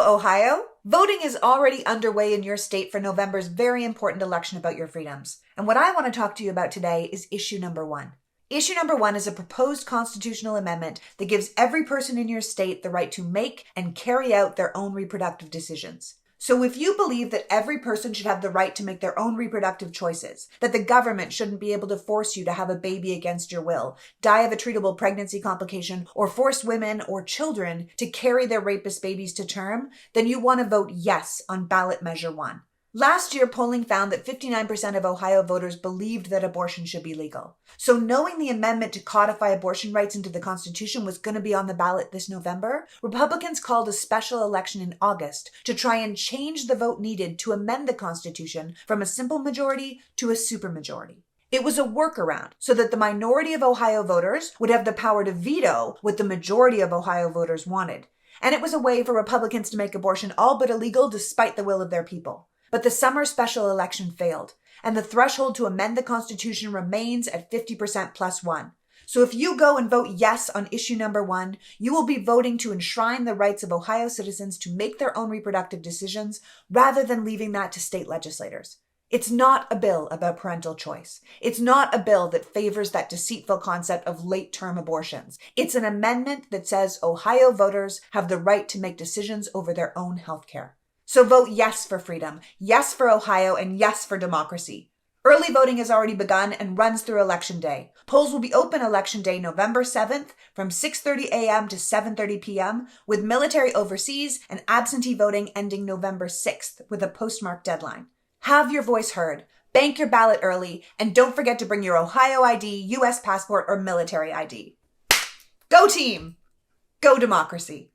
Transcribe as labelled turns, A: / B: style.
A: Hello, Ohio! Voting is already underway in your state for November's very important election about your freedoms. And what I want to talk to you about today is issue number 1. Issue number 1 is a proposed constitutional amendment that gives every person in your state the right to make and carry out their own reproductive decisions. So if you believe that every person should have the right to make their own reproductive choices, that the government shouldn't be able to force you to have a baby against your will, die of a treatable pregnancy complication, or force women or children to carry their rapist babies to term, then you want to vote yes on ballot measure 1. Last year, polling found that 59% of Ohio voters believed that abortion should be legal. So knowing the amendment to codify abortion rights into the Constitution was going to be on the ballot this November, Republicans called a special election in August to try and change the vote needed to amend the Constitution from a simple majority to a supermajority. It was a workaround so that the minority of Ohio voters would have the power to veto what the majority of Ohio voters wanted. And it was a way for Republicans to make abortion all but illegal despite the will of their people. But the summer special election failed, and the threshold to amend the Constitution remains at 50% plus 1. So if you go and vote yes on issue number 1, you will be voting to enshrine the rights of Ohio citizens to make their own reproductive decisions rather than leaving that to state legislators. It's not a bill about parental choice. It's not a bill that favors that deceitful concept of late-term abortions. It's an amendment that says Ohio voters have the right to make decisions over their own health care. So vote yes for freedom, yes for Ohio, and yes for democracy. Early voting has already begun and runs through Election Day. Polls will be open Election Day, November 7th from 6:30 a.m. to 7:30 p.m., with military overseas and absentee voting ending November 6th with a postmark deadline. Have your voice heard, bank your ballot early, and don't forget to bring your Ohio ID, U.S. passport, or military ID. Go team! Go democracy!